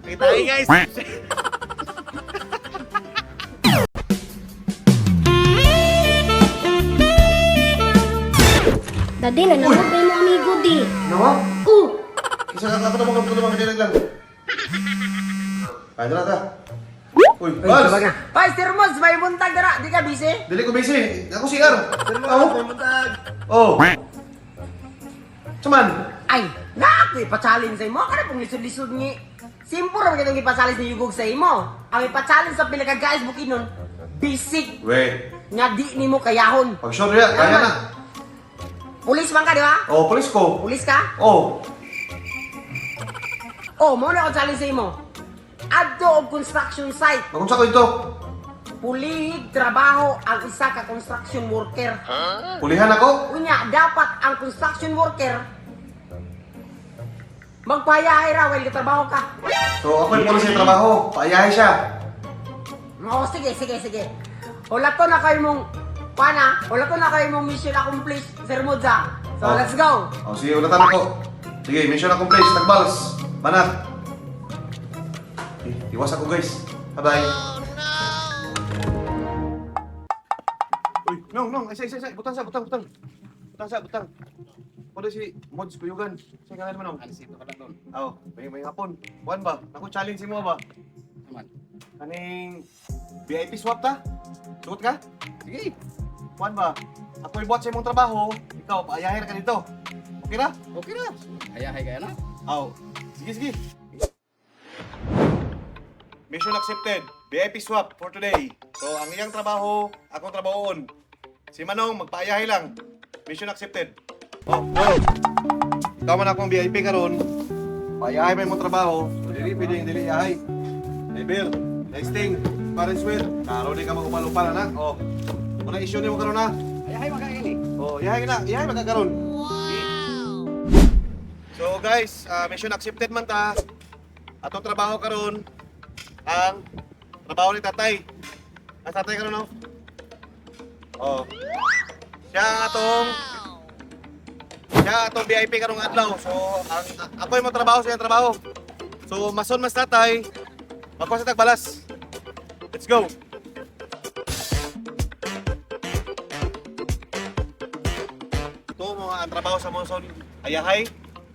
Kita guys. Dati na naman kayo mo amigo di. Nawa? Oh, Isa ka naman kadilag lang. Ay, dala ta. Uy, Uy, Bals! sabag na. Ay, Sir Mons, may buntag dara. Di ka busy? Dili ko busy. Ako si Ar. Sir Mons, Ako? may buntag. Oh. Saman? Ay, naku, ipa-challenge sa imo. Kada pong lisod-lisod ni. Simple naman kitang ipa-challenge ni Yugog sa imo. Ang ipa-challenge sa pinaka-guys bukinon, basic We. nga di ni mo kayahon. Pag sure ya, kaya na. Pulis man ka, di ba? Oh, polis ko. Pulis ka? Oh. Oh, mo na ako challenge sa imo. Adto og construction site. Nakunsa ko ito. Pulihig trabaho ang isa ka construction worker. Pulihan ako. Unya, dapat ang construction worker magpayahay ra while trabaho ka. So, ako yung polis yung trabaho. Paayahe siya. Oo, sige. Wala to na kayo mong, wala to na kayo mong mission accomplished, Sir Modza. So, Oh. let's go. Oh, sige, ulatan ako. Sige, mission accomplished. Nagbals. Banat. Iwas ako, guys. Bye-bye. Uy, nong. Isa. Butang. Pwede si Mods Kuyugan. Sige nga naman, nong. Alisito ka lang doon. Oo, may hapon. Buwan ba? Ako challenge mo ba? Naman. Kaning VIP swap ta? Suot ka? Sige. Buwan ba? Ako ibot sa imong trabaho, ikaw, paayahin ka dito. Okay na? Okay na. Hayahay kaya na. Oo. Sige. Mission accepted. VIP swap for today. So, ang iyang trabaho, akong trabahoon. Si Manong, magpaayahe lang. Mission accepted. Oh, go! Ikaw man akong VIP karon. Paayahe mo imong trabaho. So, dili yahay. Level, testing, parents will. Klaro di ka magupal-upal na. Oh. Muna issue ni mo karon na. Hayahay magkaili. Oh, yahay magkakaroon. So guys, mission accepted man ta. Atong trabaho karon ang trabaho ni tatay. Ang tatay karon no? Oh. Siya atong VIP karong adlaw. So ako yung trabaho sa iyang trabaho. So mason mas tatay. Magkuha sa tagbalas. Let's go. Ito mga ang trabaho sa Monson ayahay.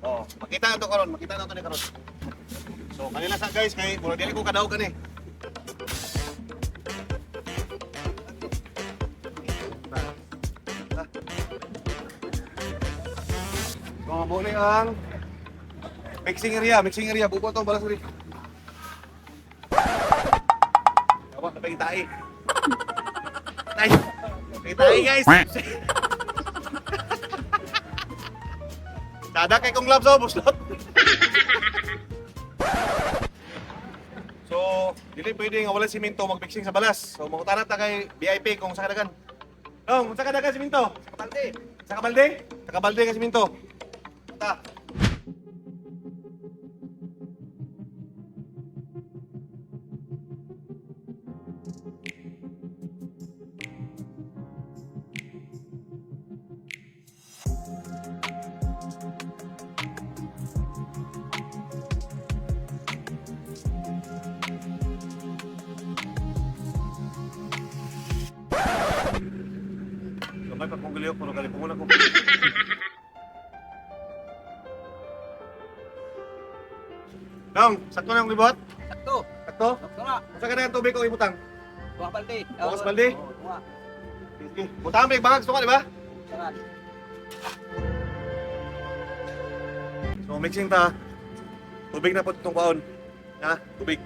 Oh, makita na to karon, makita na to ni karon. So kanila sa guys kay mura dili ko kadaog kani. Kung mo ni ang mixing area, bubo to balas rin. Awa, napay tae. Tae guys. Sada kay kong gloves buslot. So, dili pwede nga wala siminto magmixing sa balas. So, mangutana ta kay VIP kung sa kadagan. Sa kadagan siminto? Sa kabalde? Sa kabalde ka siminto. Ta. Gamay pa kong giliw, puro kalipungan ako. Nong, sakto na yung libot? Sakto. Sakto? Sakto na. Sa ka na yung tubig o ibutang? Tuwa balde. Bukas balde? Oo, tuwa. Sige. Butang ang bag, gusto ka, di ba? Sarad. So, mixing ta. Tubig na po itong kaon. Ha? Tubig.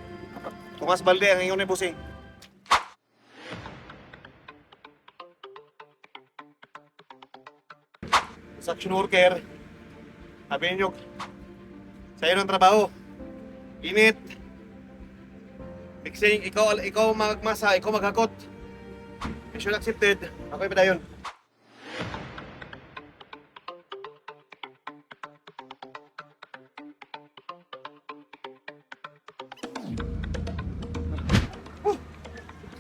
Tungas balde ang ingon ni busing. Construction worker. Sabi ninyo, sa iyo ng trabaho. Init. Mixing, ikaw magmasa, ikaw maghakot. Mission accepted. Ako'y padayon.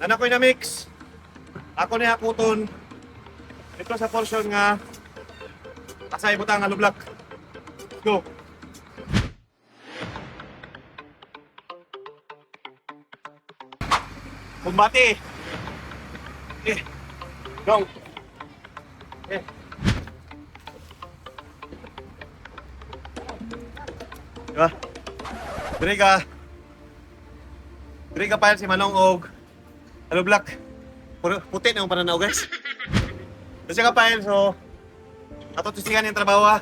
Anak ko'y na-mix. Ako ni hakuton. Ito sa portion nga asay butang nga lublak. Go. Kumbati. Dong. Diba? Diri ka pa si Manong og Hello Black. Puti na yung pananaw guys. Kasi ka pa so ato tisigan yung trabaho ha.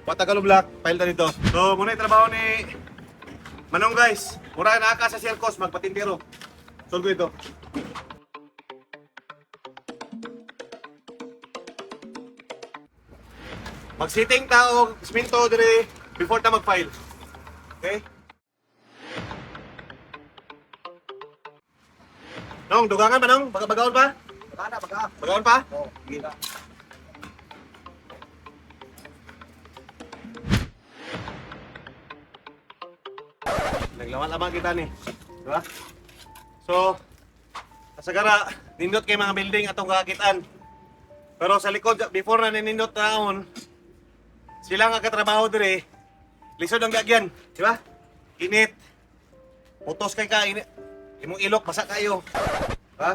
Wata Hello Black, file ta dito. So muna yung trabaho ni Manong guys. Mura na ka sa circus magpatintiro. Solve ko ito. Mag-sitting tao, siminto dire before ta mag-file. Okay? Nong, dugangan pa nong? Bagaon pa? Bagaon pa? Oo. Sige. Naglaman-laman kita ni. Diba? So, kasagara, nindot kay mga building atong kakitaan. Pero sa likod, before na ninindot naon, sila nga katrabaho dire, lisod ang gagyan. Diba? Init. Utos kay ka, init. Imong ilok, basa kayo. Diba?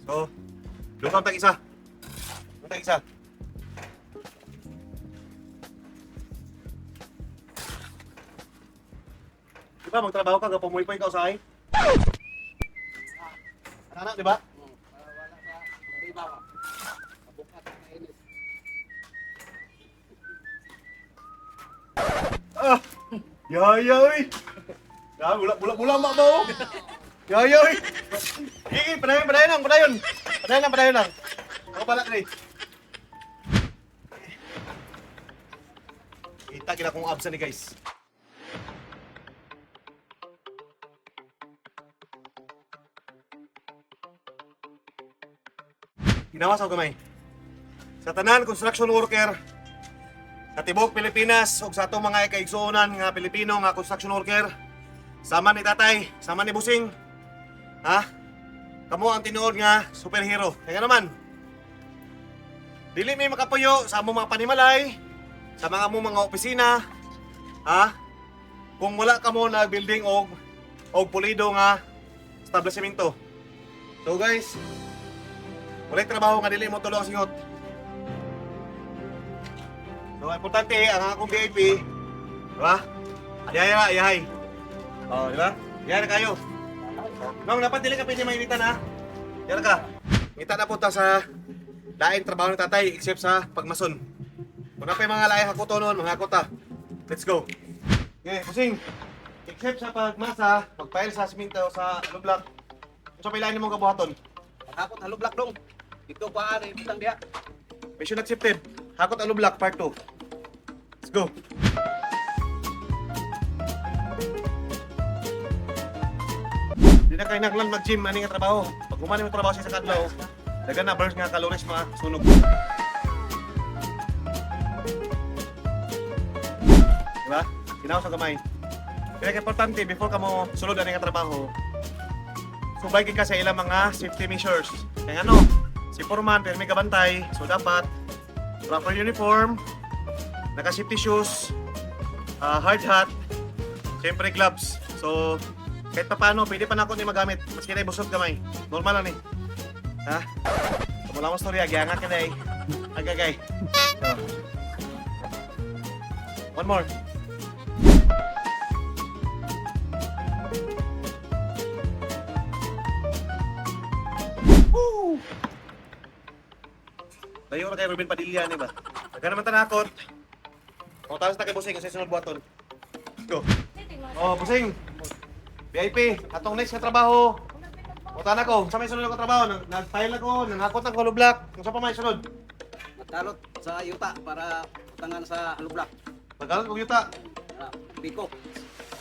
So, lukaw tag isa. Lukaw tag isa. Diba, magtrabaho ka, gapamuy-puy ka usahay? Anak, diba? Iba ka. Mabukat na init. Ah! Yayoy! Ya, bulak-bulak mak mo! Yayoy! Gigi, padayon lang! Padayon lang! Ako pala rin. Kita kita kong abs ni guys. Ginawa sa gamay. Sa tanan construction worker sa tibuok Pilipinas ug sa atong mga ikaigsuonan nga Pilipino nga construction worker, sama ni tatay, sama ni busing. Ha? Kamo ang tinuod nga superhero. Kaya naman, dili may makapuyo sa among mga panimalay, sa mga opisina. Ha? Kung wala kamo na building og pulido nga establishmento. So guys, walay trabaho nga dili mo tulo ang singot. So, importante ang akong VIP, diba? Ayahay. Oh, diba? Ayahay na kayo. Nung dapat dili ka pwede mainitan ha. Yan ka. Ngita na punta sa laing trabaho ng tatay except sa pagmason. Kung na pa yung mga laing hakuto noon, mga hakuta. Let's go. Okay, pusing. Except sa pagmasa, pagpail sa siminto sa block. Kung sa pailain mo kabuhaton. Hakot halo black dong. Ito pa rin bitang dia. Mission accepted. Hakot Alo Black Part 2. Let's go. Di na kayo naglang mag-gym ani nga trabaho. Pag humani mo trabaho siya sa kadlaw, dagan na burst nga calories mga sunog. Diba? Ginawa sa gamay. Kaya importante before ka mo sulod ani nga trabaho, subay ka sa ilang mga safety measures. Kaya ano, si foreman pero may kabantay, so dapat proper uniform, naka-safety shoes, hard hat, siyempre gloves. So, kahit pa paano, pwede pa na ako ni magamit. Maski na busog kamay. Normal lang eh. Ha? Wala mong storya, giangat ka na eh. Agagay. So. One more. Woo! Layo na kay Ruben Padilla ni ba? Daga naman tanakot. O talas na kay Busing kasi sunod buhaton. Let's go. Oh, Busing. VIP, atong next nga trabaho. O tana ko, sa may sunod ako trabaho, nag-file ako, nanakot ng Halo Black. Kung sa pa may sunod? Magkalot sa yuta para utangan sa halo black. Magkalat kong yuta. Biko.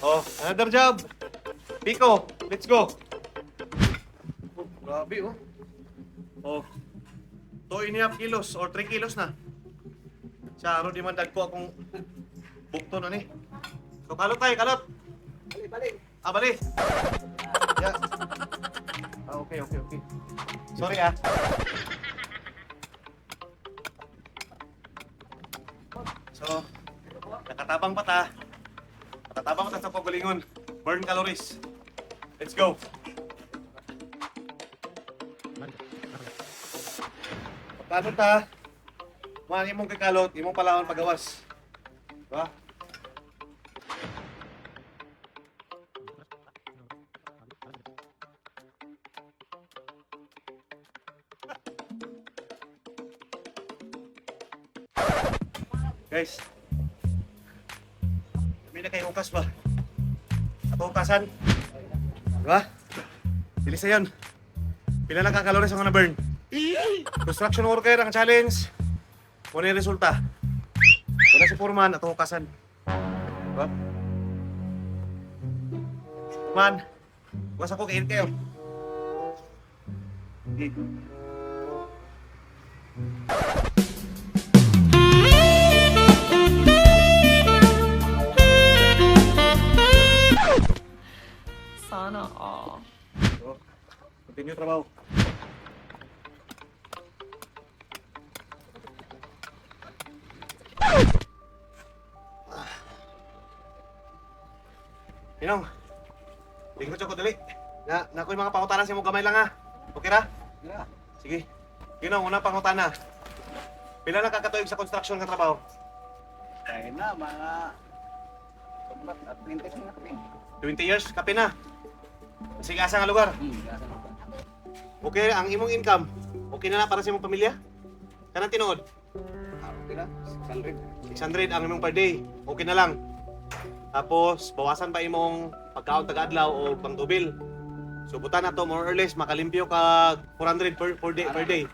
Oh, another job. Pico, let's go. Oh, grabe oh. Oh. 2.5 kilos or 3 kilos na. Siya, aro di man dagko akong bukto na ni. So, kalot tayo, kalot. Balik. Ah, bali. Yeah. Ah, okay. Sorry ah. So, nakatabang pa ta. Nakatabang pa ta sa pagalingon. Burn calories. Let's go. Pagkano ta? Man, imong kakalot, imong palawan pagawas. Diba? Guys, may na kayo ukas ba? Ato ukasan? Diba? Bilis na yun. Pila lang kakaloris ang na-burn. Construction worker ang challenge. Muna yung resulta. Wala si Foreman, ato ukasan. Diba? Man, bukas ako kain kayo. Hindi. Sana all. So, continue trabaho. Inong, tingin ko dali. Na ko yung mga pangutanan sa mong kamay lang ha. Okay ra? Yeah. Sige. Inong, unang pangutana. Pila na kakatuig sa construction ng trabaho? Kaya na, mga... Sobrang at 20 na kami. 20 years, kape na. Sige, asa nga lugar. Gasa na ba? Okay, ang imong income, okay na para sa imong pamilya? Kanang tinuod? Okay na, 600. 600 ang imong per day. Okay na lang. Tapos, bawasan pa imong pagkaon taga-adlaw o pangtubil. Subutan na to, more or less, makalimpyo ka 400 per day.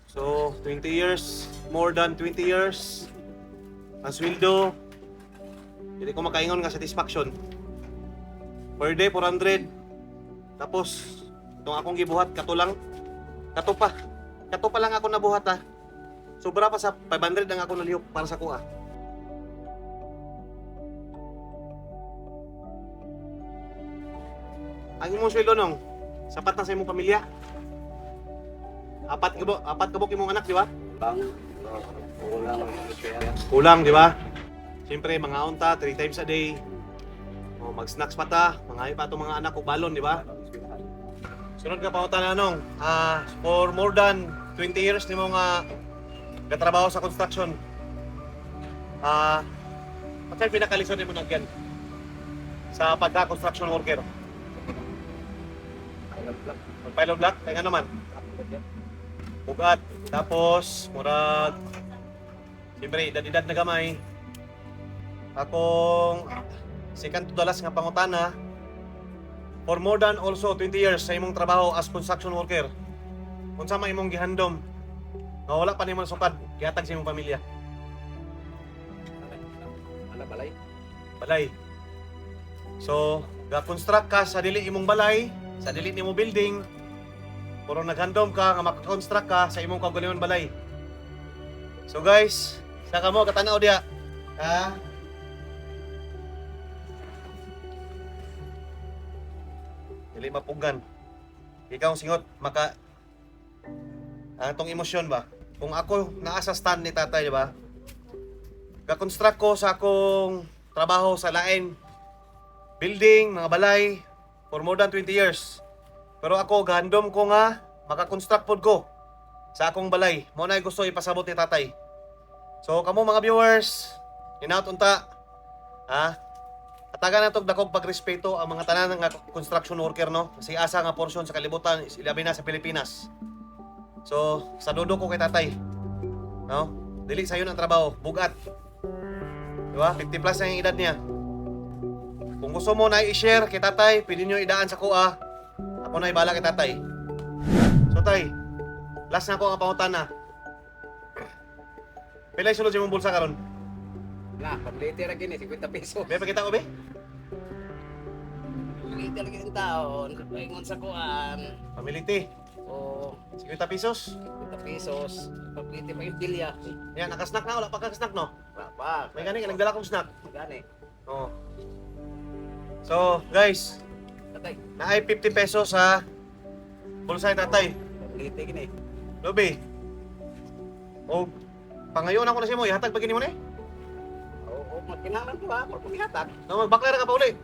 So, 20 years, more than 20 years. Ang sweldo, hindi ko makaingon nga satisfaction. Per day, 400. Tapos, itong akong gibuhat, kato lang. Kato pa lang ako nabuhat ha. Sobra pa sa 500 ang ako nalihok para sa kuha. Ang imong sweldo nung, sapat na sa imong pamilya. Apat kabok imong anak, di ba? Bang, kulang. Kulang, di ba? Siyempre, mga unta, 3 times a day. O, mag-snacks pa ta, mga pa itong mga anak ko balon, di ba? Sunod ka pa na anong, for more than 20 years ni mo nga katrabaho sa construction. Patay pinakalisod ni mo nagyan sa pagka-construction worker. Mag-pilot block, kaya nga naman. Bugat, tapos murag, siyempre, edad-edad na gamay. Akong second to the last nga pangutana, for more than also 20 years sa imong trabaho as construction worker, unsa man imong gihandom nga wala pa nimo sukad gihatag sa imong pamilya? Ala balay. Balay. So, ga-construct ka sa dili imong balay, sa dili nimo building, puro naghandom ka nga makakonstruct ka sa imong kaugalingon balay. So guys, sa kamo katanaw diha. Dili mapugan. Ikaw ang singot, atong emosyon ba? Kung ako naa sa stand ni tatay, di ba? Ga-construct ko sa akong trabaho sa lain building, mga balay for more than 20 years. Pero ako gandom ko nga maka-construct pod ko sa akong balay. Mo na gusto ipasabot ni tatay. So kamo mga viewers, hinaut unta, Atagan na itong dakong pagrespeto ang mga tanan nga construction worker, no? Kasi asa nga porsyon sa kalibutan, ilabi na sa Pilipinas. So, saludo ko kay tatay. No? Dili sa yun ang trabaho, bugat. Diba? 50 plus na yung edad niya. Kung gusto mo na i-share kay tatay, pwede nyo idaan sa kuha. Ako na ibala kay tatay. So tay, last na ko ang pangutana. Pilay sulod sa imong bulsa karon? Na, pamliti ra gini 50 pesos. May pakita ko be? Pamliti ra gini taon, paingon sa kuan. Pamiliti. O 50 pesos. 50 pesos. Pamliti pa yung bilya. Yan, nakasnack na. Wala pa ka snack, no? Wala pa. May gani, nagdala kong snack. Gani. Oo. So, guys, Tatay, naay 50 pesos sa bulsa ni tatay. pamliti gini. Lobe. O, pangayon ako na siya mo. Ihatag pag mo na eh. Oo, magkinalan ko ha. Pag pumihatag. No, magbaklara ka pa uli.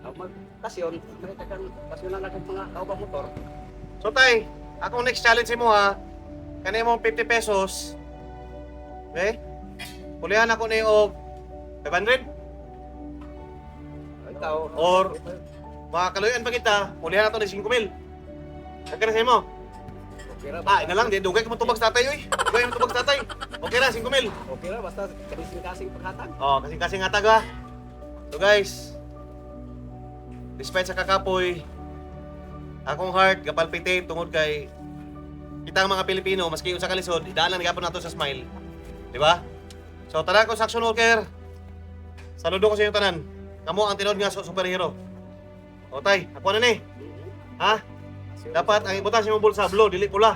Magkasyon, may tagang kasyonan na kong mga kauba motor. So tay, akong next challenge mo ha. Kanina mo 50 pesos. Okay? Pulihan ako na yung 500 Ikaw, or makakaluyan pa kita, pulihan nato ng 5,000. Nagkana sa mo? okay ra, Ah, ina lang, di dugay ka mo tubag sa tatay oy. Dugay mo tubag sa tatay. Okay ra, 5,000. okay ra, basta kasing paghatag. Oh, kasi nga taga. So guys, despite sa kakapoy, akong heart gapalpitate tungod kay kita ang mga Pilipino maski unsa ka lisod, idaan lang gapon nato sa smile. Di ba? So tara ko construction worker. Saludo ko sa inyo tanan. Kamo ang tinod nga superhero. O tay, ako na ni. Ha? Dapat ang ibutan sa imong bulsa blue, dili pula.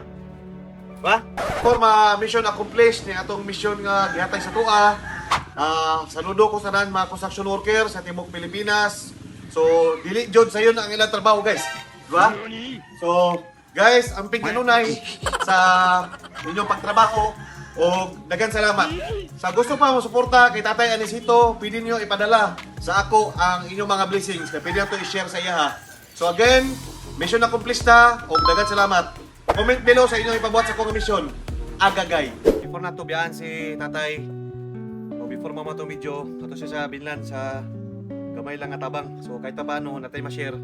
Ba? For mission accomplished ni atong mission nga gihatag sa tua. Saludo ko sa tanan mga construction worker sa tibuok Pilipinas. So, dili jud sa yun ang ilang trabaho, guys. Diba? So, guys, ang kanunay sa inyong pagtrabaho o daghang salamat. Sa gusto pa mo suporta kay Tatay Anisito, pwede niyo ipadala sa ako ang inyong mga blessings. Kaya pwede nato i-share sa iya ha. So again, mission accomplished na o daghang salamat. Comment below sa inyong ipabuhat sa akong mission. Agagay. Before na to biyaan si Tatay, o before mama to video, ato siya sa Binlan sa gamay lang nga tabang. So kahit pa paano, natay ma-share.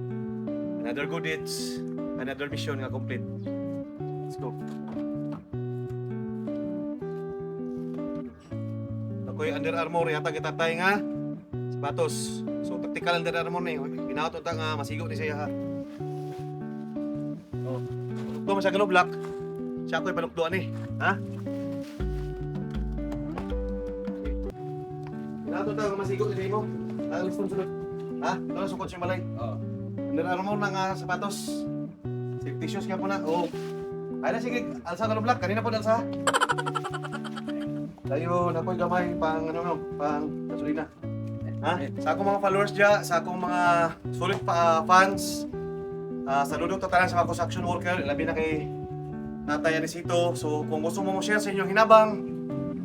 Another good deeds, another mission nga complete. Let's go. Ako'y Under Armour, yata kita tayo nga sapatos. So tactical Under Armour na yun. Pinauto ta nga masigo ni siya ha. Oh. Ito masya gano black. Siya ako'y panukduan eh. Ha? Pinauto ta nga masigo ni siya mo. Alis mo sunod. Ha? Ito na sukot siya malay. Oh. Under Armour na nga sapatos. Safety shoes kaya po na. Oh. Ay na sige, alsa ka black. Kanina po alsa. Tayo na ko'y gamay pang pang gasolina. Ha? Sa akong mga followers dyan, sa akong mga solid fans, saludo to tanan sa mga construction worker, labi na kay Tatay Anisito. So kung gusto mo share sa inyong hinabang,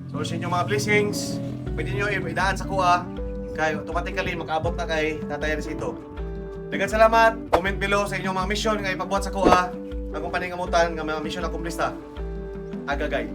so sa inyong mga blessings, pwede nyo idaan sa kuha, kaya automatically makaabot na kay Tatay Anisito. Daghang salamat, comment below sa inyong mga mission nga ipagbuhat sa kuha, akong paningamutan nga mga mission accomplished. Agagay.